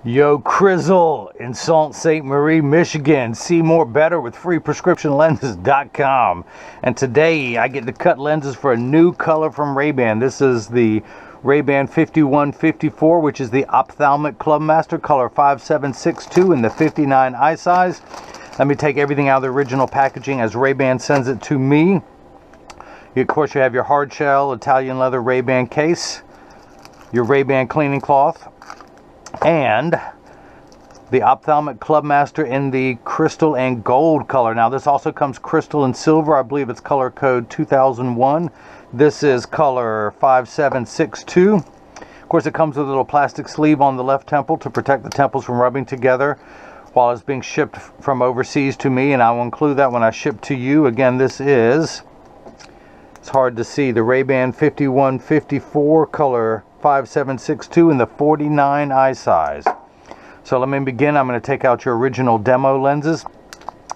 Yo, Krizzle in Sault Ste. Marie, Michigan. See more better with freeprescriptionlenses.com. And today I get to cut lenses for a new color from RayBan. This is the RayBan 5154, which is the ophthalmic Clubmaster color 5762 in the 59 eye size. Let me take everything out of the original packaging as RayBan sends it to me. Of course, you have your hard shell Italian leather RayBan case, your RayBan cleaning cloth, and the ophthalmic Clubmaster in the crystal and gold color. Now this also comes crystal and silver. I believe it's color code 2001. This is color 5762. Of course, it comes with a little plastic sleeve on the left temple to protect the temples from rubbing together while it's being shipped from overseas to me, and I will include that when I ship to you. Again, this is, it's hard to see, the RayBan 5154 color 5762 in the 49 eye size. So let me begin. I'm going to take out your original demo lenses.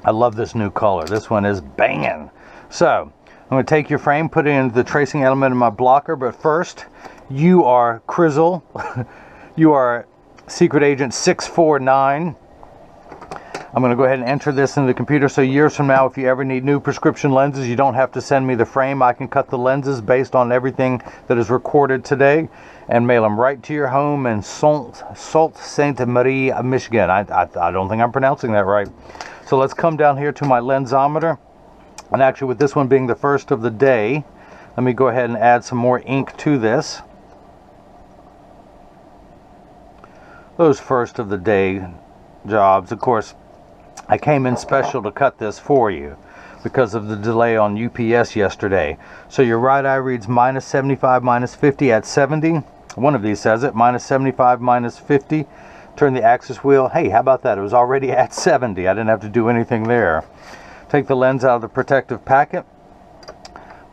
I love this new color. This one is banging. So I'm going to take your frame, put it into the tracing element of my blocker, but first, you are Krizzle. You are Secret Agent 649. I'm going to go ahead and enter this into the computer, so years from now, if you ever need new prescription lenses, you don't have to send me the frame. I can cut the lenses based on everything that is recorded today and mail them right to your home in Sault Ste. Marie, Michigan. I don't think I'm pronouncing that right. So let's come down here to my lensometer. And actually, with this one being the first of the day, let me go ahead and add some more ink to this. Those first of the day jobs, of course, I came in special to cut this for you because of the delay on UPS yesterday. So your right eye reads minus 75, minus 50 at 70. One of these says it, minus 75, minus 50. Turn the axis wheel. Hey, how about that? It was already at 70. I didn't have to do anything there. Take the lens out of the protective packet.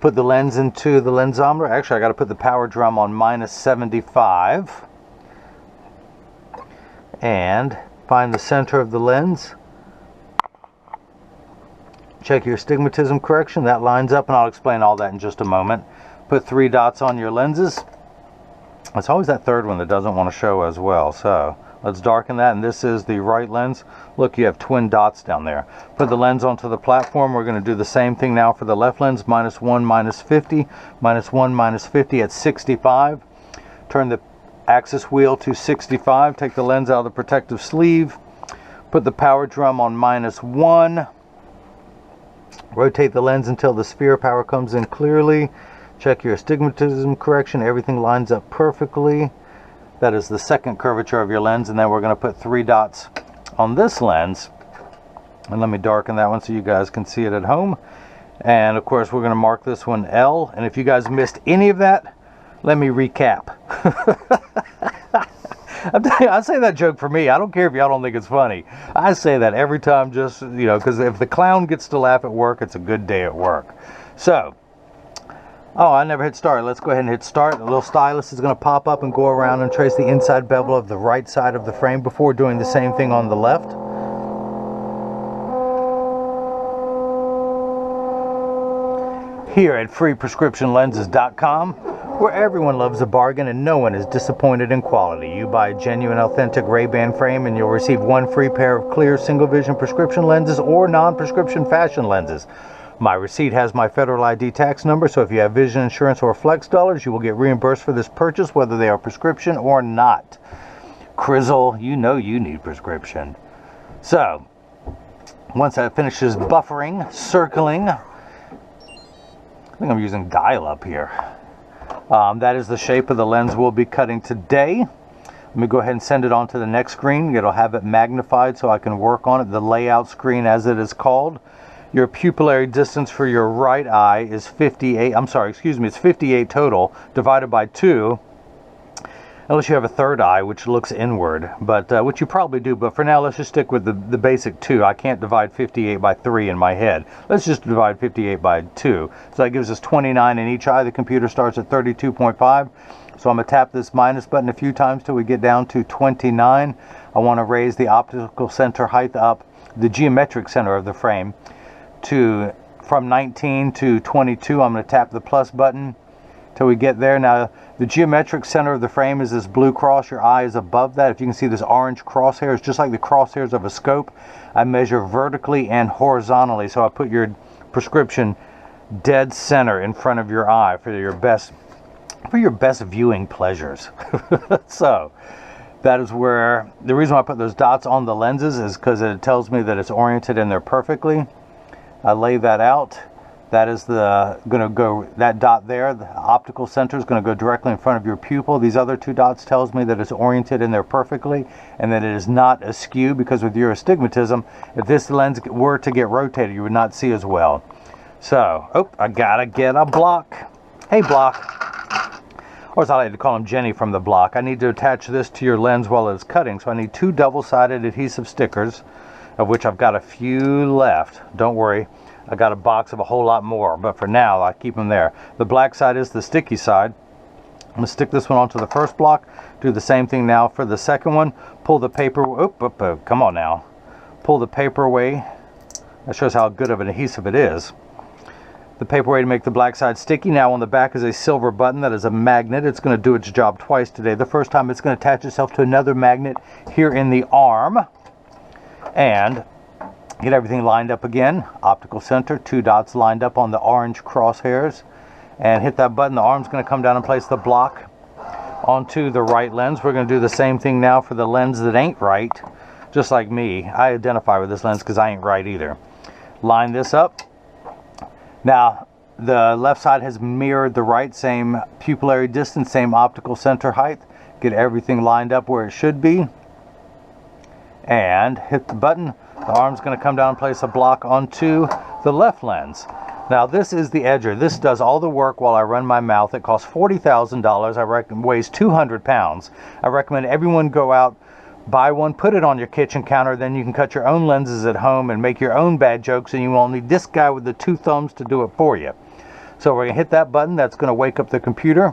Put the lens into the lensometer. Actually, I got to put the power drum on minus 75. And find the center of the lens. Check your astigmatism correction. That lines up, and I'll explain all that in just a moment. Put 3 dots on your lenses. It's always that third one that doesn't want to show as well. So let's darken that, and this is the right lens. Look, you have twin dots down there. Put the lens onto the platform. We're going to do the same thing now for the left lens. Minus 1, minus 50. Minus 1, minus 50 at 65. Turn the axis wheel to 65. Take the lens out of the protective sleeve. Put the power drum on minus 1. Rotate the lens until the sphere power comes in clearly. Check your astigmatism correction. Everything lines up perfectly. That is the second curvature of your lens. And then we're going to put 3 dots on this lens. And let me darken that one so you guys can see it at home. And of course, we're going to mark this one L. And if you guys missed any of that, let me recap. I say that joke for me. I don't care if y'all don't think it's funny. I say that every time, just, you know, because if the clown gets to laugh at work, it's a good day at work. So, oh, I never hit start. Let's go ahead and hit start. The little stylus is going to pop up and go around and trace the inside bevel of the right side of the frame before doing the same thing on the left. Here at freeprescriptionlenses.com, where everyone loves a bargain and no one is disappointed in quality. You buy a genuine, authentic RayBan frame and you'll receive 1 free pair of clear single vision prescription lenses or non-prescription fashion lenses. My receipt has my federal ID tax number, so if you have vision insurance or flex dollars, you will get reimbursed for this purchase, whether they are prescription or not. Krizzle, you know you need prescription. So, once that finishes buffering, circling, I think I'm using dial-up here. That is the shape of the lens we'll be cutting today. Let me go ahead and send it on to the next screen. It'll have it magnified so I can work on it, the layout screen as it is called. Your pupillary distance for your right eye is 58, it's 58 total, divided by 2. Unless you have a third eye, which looks inward, but which you probably do. But for now, let's just stick with the basic 2. I can't divide 58 by 3 in my head. Let's just divide 58 by 2. So that gives us 29 in each eye. The computer starts at 32.5. So I'm going to tap this minus button a few times till we get down to 29. I want to raise the optical center height up, the geometric center of the frame, to from 19 to 22. I'm going to tap the plus button. till we get there. Now, the geometric center of the frame is this blue cross. Your eye is above that. If you can see this orange crosshairs, just like the crosshairs of a scope, I measure vertically and horizontally. So I put your prescription dead center in front of your eye for your best viewing pleasures. So that is where the reason why I put those dots on the lenses is because it tells me that it's oriented in there perfectly. I lay that out. That is that dot there, the optical center, is going to go directly in front of your pupil. These other two dots tells me that it's oriented in there perfectly and that it is not askew, because with your astigmatism, if this lens were to get rotated, you would not see as well. So, I gotta get a block. Hey, block. Or as I like to call him, Jenny from the block. I need to attach this to your lens while it's cutting, so I need 2 double-sided adhesive stickers, of which I've got a few left. Don't worry, I got a box of a whole lot more, but for now I keep them there. The black side is the sticky side. I'm going to stick this one onto the first block, do the same thing now for the second one. Pull the paper, come on now. Pull the paper away. That shows how good of an adhesive it is. The paper away to make the black side sticky. Now on the back is a silver button that is a magnet. It's going to do its job twice today. The first time it's going to attach itself to another magnet here in the arm. And get everything lined up again. Optical center, 2 dots lined up on the orange crosshairs. And hit that button. The arm's going to come down and place the block onto the right lens. We're going to do the same thing now for the lens that ain't right. Just like me. I identify with this lens because I ain't right either. Line this up. Now, the left side has mirrored the right, same pupillary distance, same optical center height. Get everything lined up where it should be. And hit the button. The arm's going to come down and place a block onto the left lens. Now, this is the edger. This does all the work while I run my mouth. It costs $40,000. Weighs 200 pounds. I recommend everyone go out, buy one, put it on your kitchen counter, then you can cut your own lenses at home and make your own bad jokes, and you won't need this guy with the 2 thumbs to do it for you. So we're going to hit that button. That's going to wake up the computer.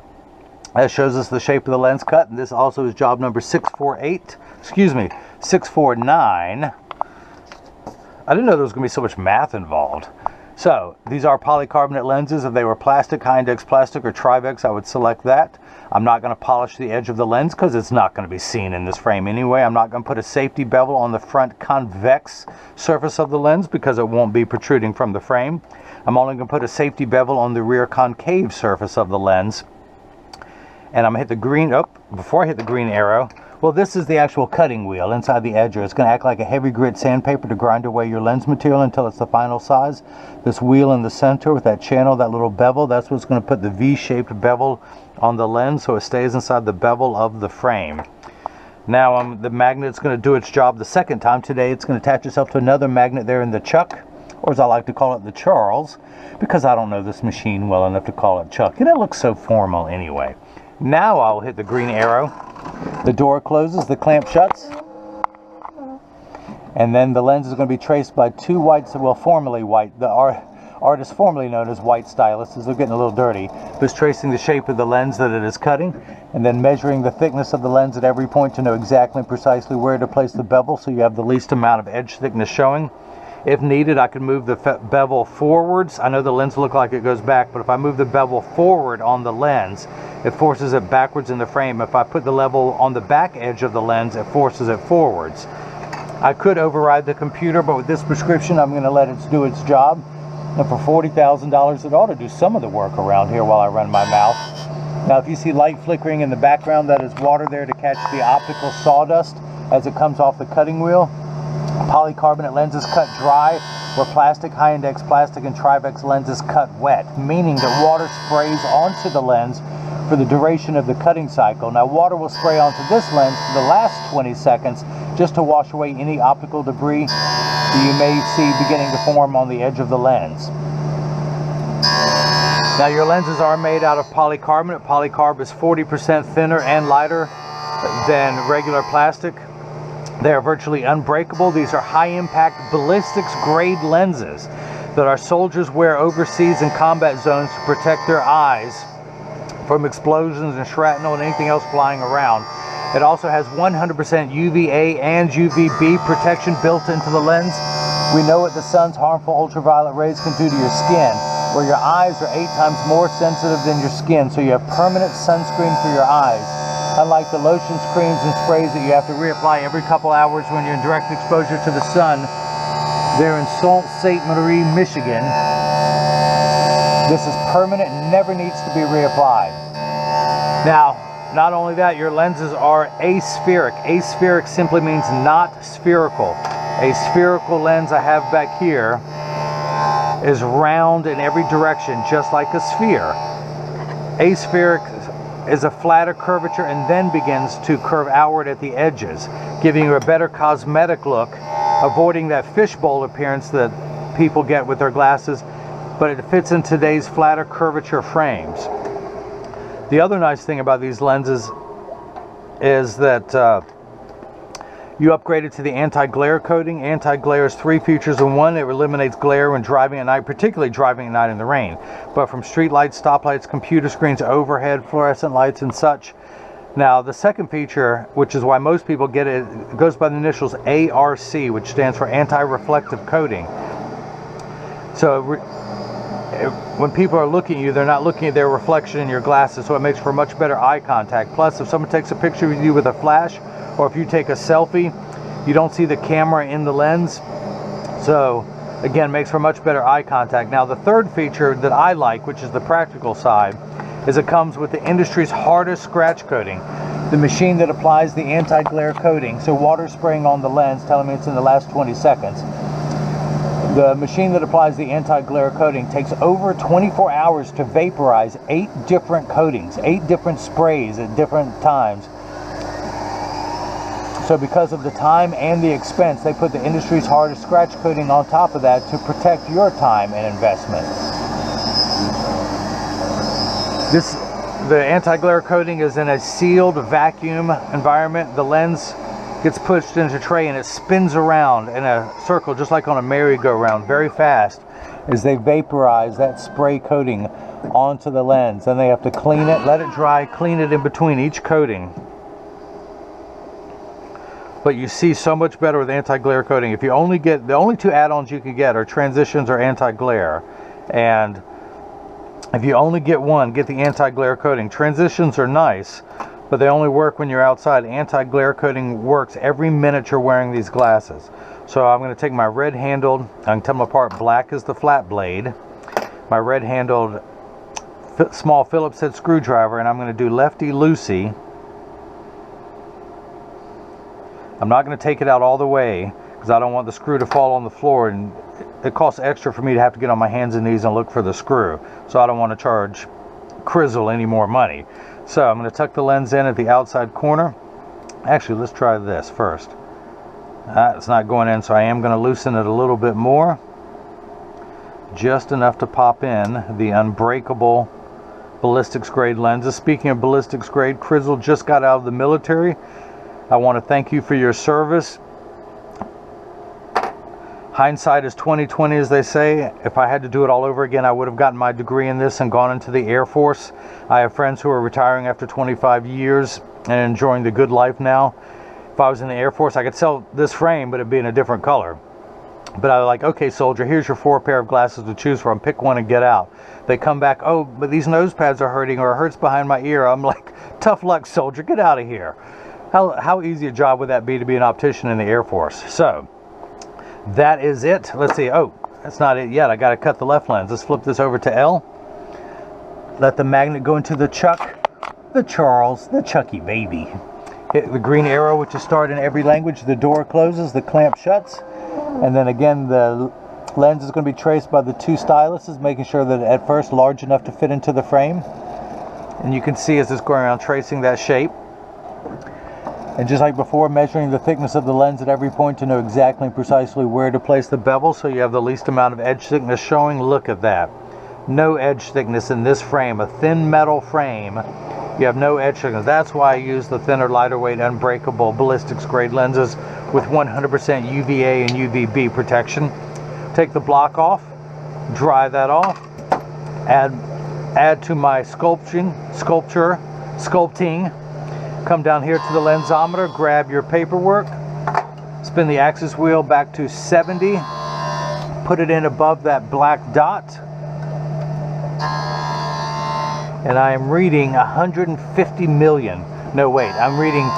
That shows us the shape of the lens cut, and this also is job number 649. I didn't know there was going to be so much math involved. So, these are polycarbonate lenses. If they were plastic, high-index plastic, or Trivex, I would select that. I'm not going to polish the edge of the lens because it's not going to be seen in this frame anyway. I'm not going to put a safety bevel on the front convex surface of the lens because it won't be protruding from the frame. I'm only going to put a safety bevel on the rear concave surface of the lens. And I'm going to hit the green, before I hit the green arrow, well, this is the actual cutting wheel inside the edger. It's going to act like a heavy grit sandpaper to grind away your lens material until it's the final size. This wheel in the center with that channel, that little bevel, that's what's going to put the V-shaped bevel on the lens so it stays inside the bevel of the frame. Now the magnet's going to do its job the second time. Today it's going to attach itself to another magnet there in the chuck, or as I like to call it, the Charles, because I don't know this machine well enough to call it Chuck, and it looks so formal anyway. Now I'll hit the green arrow. The door closes, the clamp shuts, and then the lens is going to be traced by 2 white, well, formerly white, the artist formerly known as white styluses. They're getting a little dirty, but it's tracing the shape of the lens that it is cutting, and then measuring the thickness of the lens at every point to know exactly and precisely where to place the bevel so you have the least amount of edge thickness showing. If needed, I can move the bevel forwards. I know the lens look like it goes back, but if I move the bevel forward on the lens, it forces it backwards in the frame. If I put the level on the back edge of the lens, it forces it forwards. I could override the computer, but with this prescription, I'm going to let it do its job. And for $40,000, it ought to do some of the work around here while I run my mouth. Now, if you see light flickering in the background, that is water there to catch the optical sawdust as it comes off the cutting wheel. Polycarbonate lenses cut dry, where plastic, high-index plastic, and Trivex lenses cut wet, meaning that water sprays onto the lens for the duration of the cutting cycle. Now, water will spray onto this lens for the last 20 seconds just to wash away any optical debris that you may see beginning to form on the edge of the lens. Now, your lenses are made out of polycarbonate. Polycarb is 40% thinner and lighter than regular plastic. They are virtually unbreakable. These are high-impact ballistics grade lenses that our soldiers wear overseas in combat zones to protect their eyes from explosions and shrapnel and anything else flying around. It also has 100% UVA and UVB protection built into the lens. We know what the sun's harmful ultraviolet rays can do to your skin. where your eyes are 8 times more sensitive than your skin, so you have permanent sunscreen for your eyes. Unlike the lotions, creams, and sprays that you have to reapply every couple hours when you're in direct exposure to the sun, they're in Sault Ste. Marie, Michigan. This is permanent and never needs to be reapplied. Now, not only that, your lenses are aspheric. Aspheric simply means not spherical. A spherical lens I have back here is round in every direction, just like a sphere. Aspheric is a flatter curvature and then begins to curve outward at the edges, giving you a better cosmetic look, avoiding that fishbowl appearance that people get with their glasses, but it fits in today's flatter curvature frames. The other nice thing about these lenses is that you upgraded to the anti-glare coating. Anti-glare is 3 features in one. It eliminates glare when driving at night, particularly driving at night in the rain. But from street lights, stoplights, computer screens, overhead, fluorescent lights, and such. Now, the second feature, which is why most people get it, it goes by the initials ARC, which stands for anti-reflective coating. So when people are looking at you, they're not looking at their reflection in your glasses, so it makes for much better eye contact. Plus, if someone takes a picture of you with a flash, or if you take a selfie, you don't see the camera in the lens. So again, makes for much better eye contact. Now, the third feature that I like, which is the practical side, is it comes with the industry's hardest scratch coating. The machine that applies the anti-glare coating, so water spraying on the lens telling me it's in the last 20 seconds. The machine that applies the anti-glare coating takes over 24 hours to vaporize 8 different coatings, 8 different sprays at different times. So because of the time and the expense, they put the industry's hardest scratch coating on top of that to protect your time and investment. The anti-glare coating is in a sealed vacuum environment. The lens gets pushed into a tray and it spins around in a circle just like on a merry-go-round very fast as they vaporize that spray coating onto the lens. Then they have to clean it, let it dry, clean it in between each coating. But you see so much better with anti-glare coating. If you only get, the only 2 add-ons you can get are transitions or anti-glare. And if you only get one, get the anti-glare coating. Transitions are nice, but they only work when you're outside. Anti-glare coating works every minute you're wearing these glasses. So I'm going to take my red-handled, I can tell them apart, black is the flat blade, my red-handled small Phillips head screwdriver, and I'm going to do lefty-loosey. I'm not going to take it out all the way because I don't want the screw to fall on the floor, and it costs extra for me to have to get on my hands and knees and look for the screw. So I don't want to charge Krizzle any more money. So I'm going to tuck the lens in at the outside corner. Actually, let's try this first. It's not going in, so I am going to loosen it a little bit more. Just enough to pop in the unbreakable ballistics grade lenses. Speaking of ballistics grade, Krizzle just got out of the military. I want to thank you for your service. Hindsight is 20/20, as they say. If I had to do it all over again, I would have gotten my degree in this and gone into the Air Force. I have friends who are retiring after 25 years and enjoying the good life now. If I was in the Air Force, I could sell this frame, but it'd be in a different color. But I was like, okay, soldier, here's your 4 pair of glasses to choose from. Pick one and get out. They come back, oh, but these nose pads are hurting, or it hurts behind my ear. I'm like, tough luck, soldier, get out of here. How easy a job would that be to be an optician in the Air Force? So that is it. Let's see. Oh, that's not it yet. I got to cut the left lens. Let's flip this over to L. Let the magnet go into the Chuck, the Charles, the Chucky baby. Hit the green arrow, which is start in every language. The door closes, the clamp shuts. And then again, the lens is going to be traced by the 2 styluses, making sure that at first large enough to fit into the frame. And you can see as it's going around tracing that shape. And just like before, measuring the thickness of the lens at every point to know exactly and precisely where to place the bevel so you have the least amount of edge thickness showing. Look at that. No edge thickness in this frame. A thin metal frame. You have no edge thickness. That's why I use the thinner, lighter weight, unbreakable ballistics grade lenses with 100% UVA and UVB protection. Take the block off. Dry that off. Add to my sculpting. Come down here to the lensometer, grab your paperwork, spin the axis wheel back to 70, put it in above that black dot, And I am reading 150 million. No, wait, I'm reading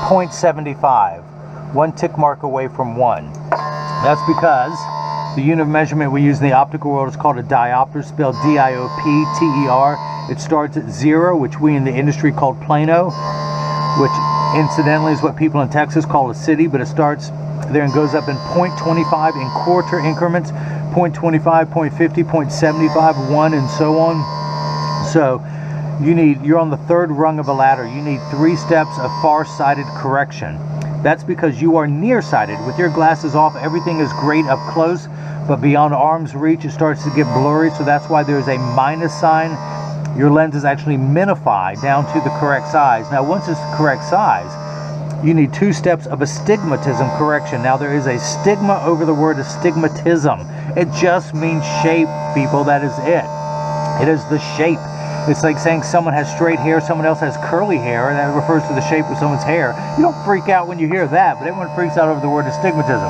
0.75. One tick mark away from 1. That's because the unit of measurement we use in the optical world is called a diopter, spelled D-I-O-P-T-E-R. It starts at 0, which we in the industry call Plano, which incidentally is what people in Texas call a city, but it starts there and goes up in 0.25 in quarter increments, 0.25, 0.50, 0.75, 1, and so on. So you're on the third rung of a ladder. You need 3 steps of far-sighted correction. That's because you are nearsighted. With your glasses off, everything is great up close, but beyond arm's reach, it starts to get blurry, so that's why there's a minus sign. Your lens is actually minified down to the correct size. Now, once it's the correct size, you need 2 steps of astigmatism correction. Now, there is a stigma over the word astigmatism. It just means shape, people. That is it. It is the shape. It's like saying someone has straight hair, someone else has curly hair, and that refers to the shape of someone's hair. You don't freak out when you hear that, but everyone freaks out over the word astigmatism.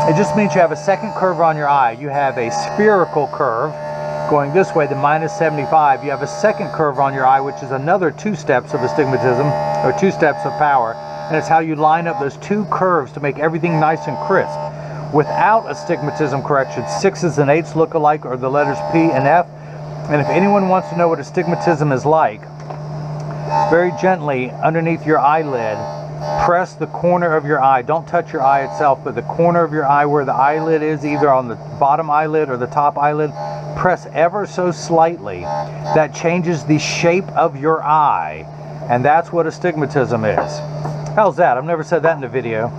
It just means you have a second curve on your eye. You have a spherical curve going this way, the minus 75. You have a second curve on your eye, which is another 2 steps of astigmatism, or 2 steps of power. And it's how you line up those 2 curves to make everything nice and crisp. Without astigmatism correction, 6s and 8s look alike, or the letters P and F. And if anyone wants to know what astigmatism is like, very gently underneath your eyelid, press the corner of your eye. Don't touch your eye itself, but the corner of your eye where the eyelid is, either on the bottom eyelid or the top eyelid, press ever so slightly. That changes the shape of your eye, and that's what astigmatism is. How's that? I've never said that in a video.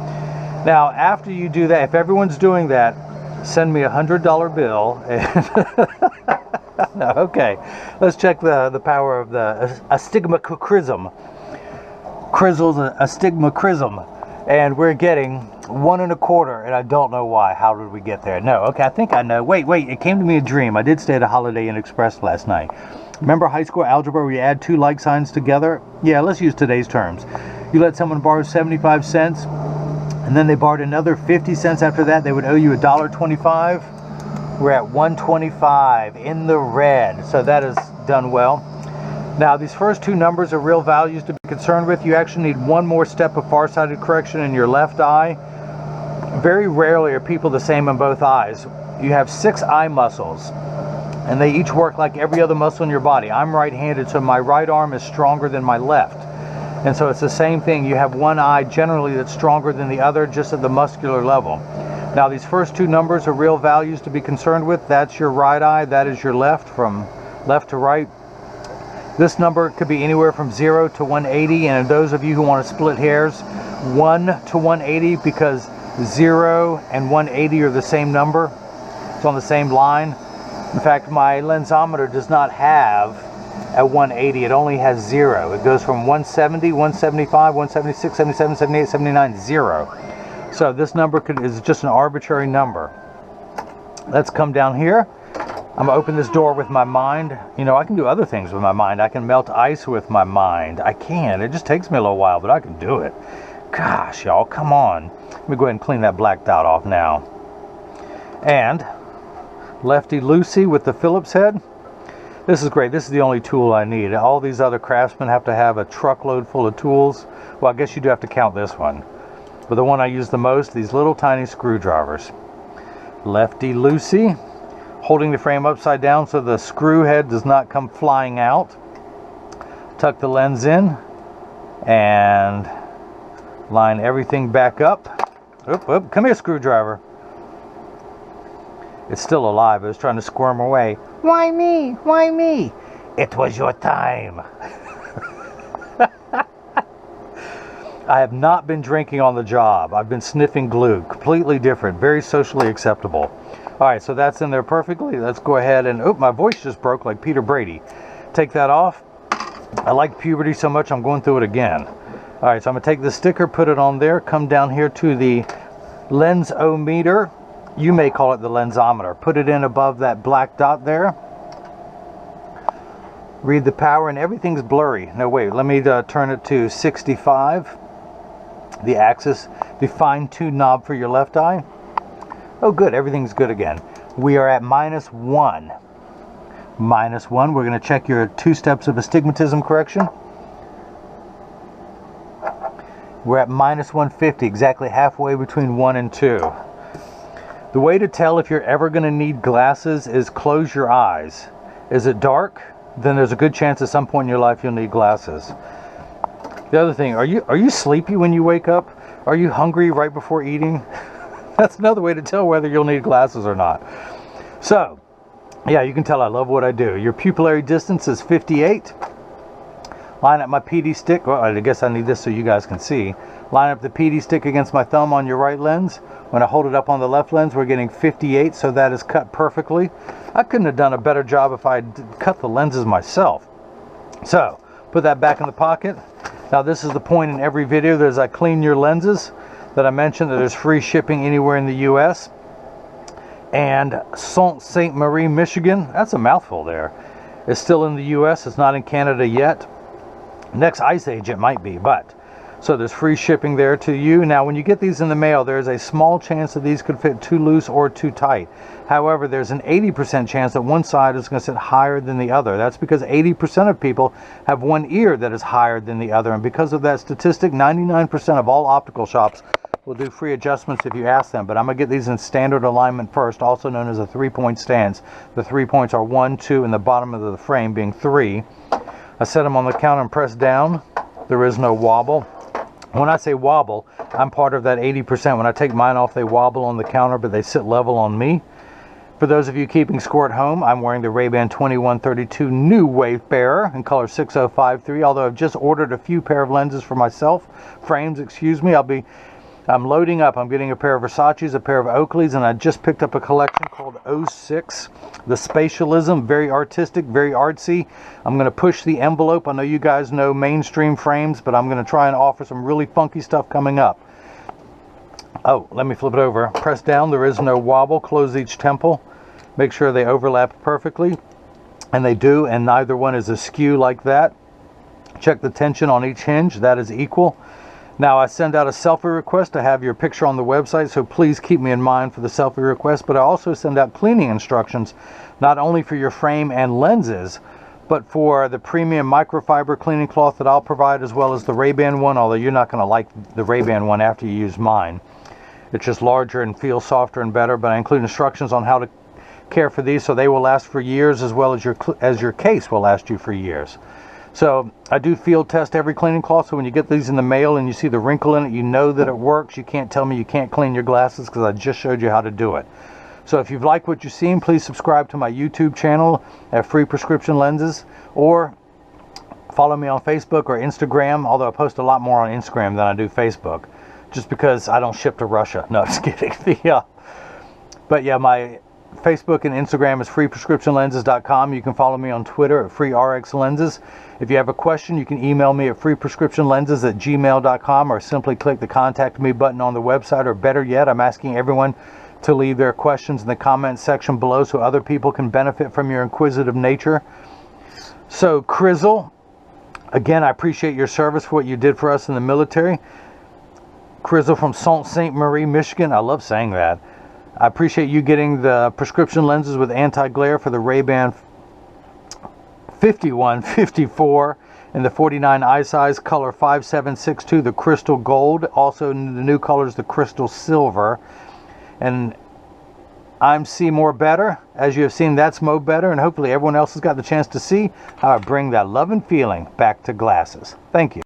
Now, after you do that, if everyone's doing that, send me $100 bill. No, okay, let's check the power of the astigmatism. Krizzle's astigmatism, and we're getting 1 1/4, and I don't know why. How did we get there? No, okay, I think I know. Wait, it came to me a dream. I did stay at a Holiday Inn Express last night. Remember high school algebra where you add 2 like signs together? Yeah, let's use today's terms. You let someone borrow 75 cents, and then they borrowed another 50 cents after that, they would owe you $1.25. We're at 125 in the red, so that is done well. Now, these first 2 numbers are real values to be concerned with. You actually need 1 more step of farsighted correction in your left eye. Very rarely are people the same in both eyes. You have 6 eye muscles, and they each work like every other muscle in your body. I'm right-handed, so my right arm is stronger than my left. And so it's the same thing. You have one eye generally that's stronger than the other, just at the muscular level. Now, these first 2 numbers are real values to be concerned with. That's your right eye, that is your left, from left to right. This number could be anywhere from 0 to 180, and those of you who want to split hairs, 1 to 180, because 0 and 180 are the same number. It's on the same line. In fact, my lensometer does not have a 180, it only has 0. It goes from 170, 175, 176, 77, 78, 79, 0. So this number is just an arbitrary number. Let's come down here. I'm gonna open this door with my mind. You know, I can do other things with my mind. I can melt ice with my mind. I can. It just takes me a little while, but I can do it. Gosh, y'all, come on. Let me go ahead and clean that black dot off now. And Lefty Lucy with the Phillips head. This is great. This is the only tool I need. All these other craftsmen have to have a truckload full of tools. Well, I guess you do have to count this one. But the one I use the most, these little tiny screwdrivers. Lefty Lucy, holding the frame upside down so the screw head does not come flying out. Tuck the lens in and line everything back up. Oop, come here, screwdriver. It's still alive. It was trying to squirm away. Why me? Why me? It was your time. I have not been drinking on the job. I've been sniffing glue. Completely different. Very socially acceptable. All right, so that's in there perfectly. Let's go ahead and... Oh, my voice just broke like Peter Brady. Take that off. I like puberty so much, I'm going through it again. All right, so I'm going to take the sticker, put it on there, come down here to the lensometer. You may call it the lensometer. Put it in above that black dot there. Read the power, and everything's blurry. No, wait, let me turn it to 65. The axis, the fine-tuned knob for your left eye. Oh, good, everything's good again. We are at -1. -1. We're going to check your 2 steps of astigmatism correction. We're at -150, exactly halfway between 1 and 2. The way to tell if you're ever going to need glasses is close your eyes. Is it dark? Then there's a good chance at some point in your life you'll need glasses. The other thing, are you sleepy when you wake up? Are you hungry right before eating? That's another way to tell whether you'll need glasses or not. So, yeah, you can tell I love what I do. Your pupillary distance is 58. Line up my PD stick. Well, I guess I need this so you guys can see. Line up the PD stick against my thumb on your right lens. When I hold it up on the left lens, we're getting 58, so that is cut perfectly. I couldn't have done a better job if I had cut the lenses myself. So, put that back in the pocket. Now, this is the point in every video that as I clean your lenses that I mentioned that there's free shipping anywhere in the U.S. And Sault Ste. Marie, Michigan, that's a mouthful there, is still in the U.S. It's not in Canada yet. Next ice age it might be, but so there's free shipping there to you. Now, when you get these in the mail, there's a small chance that these could fit too loose or too tight. However, there's an 80% chance that one side is going to sit higher than the other. That's because 80% of people have one ear that is higher than the other. And because of that statistic, 99% of all optical shops will do free adjustments if you ask them. But I'm going to get these in standard alignment first, also known as a 3-point stance. The 3 points are 1, 2, and the bottom of the frame being 3. I set them on the counter and press down. There is no wobble. When I say wobble, I'm part of that 80%. When I take mine off, they wobble on the counter, but they sit level on me. For those of you keeping score at home, I'm wearing the RayBan 2132 New Wayfarer in color 6053, although I've just ordered a few pair of lenses for myself, frames, excuse me. I'm loading up. I'm getting a pair of Versace's, a pair of Oakleys, and I just picked up a collection called 06. The Spatialism, very artistic, very artsy. I'm going to push the envelope. I know you guys know mainstream frames, but I'm going to try and offer some really funky stuff coming up. Oh, let me flip it over. Press down. There is no wobble. Close each temple. Make sure they overlap perfectly. And they do, and neither one is askew like that. Check the tension on each hinge. That is equal. Now, I send out a selfie request to have your picture on the website, so please keep me in mind for the selfie request. But I also send out cleaning instructions, not only for your frame and lenses, but for the premium microfiber cleaning cloth that I'll provide, as well as the RayBan one, although you're not going to like the RayBan one after you use mine. It's just larger and feels softer and better, but I include instructions on how to care for these so they will last for years, as well as your case will last you for years. So I do field test every cleaning cloth, so when you get these in the mail and you see the wrinkle in it, you know that it works. You can't tell me you can't clean your glasses because I just showed you how to do it. So if you've liked what you've seen, please subscribe to my YouTube channel at Free Prescription Lenses, or follow me on Facebook or Instagram, although I post a lot more on Instagram than I do Facebook, just because I don't ship to Russia. No, just kidding. But yeah, my Facebook and Instagram is freeprescriptionlenses.com. You can follow me on Twitter at freerxlenses. If you have a question, you can email me at freeprescriptionlenses@gmail.com, or simply click the contact me button on the website, or better yet, I'm asking everyone to leave their questions in the comments section below so other people can benefit from your inquisitive nature. So, Krizzle, again, I appreciate your service for what you did for us in the military. Krizzle from Sault Ste. Marie, Michigan. I love saying that. I appreciate you getting the prescription lenses with anti-glare for the RayBan 5154 in the 49 eye size, color 5762, the crystal gold. Also, the new color is the crystal silver. And I'm See More Better. As you have seen, that's Mo Better, and hopefully everyone else has got the chance to see how I bring that love and feeling back to glasses. Thank you.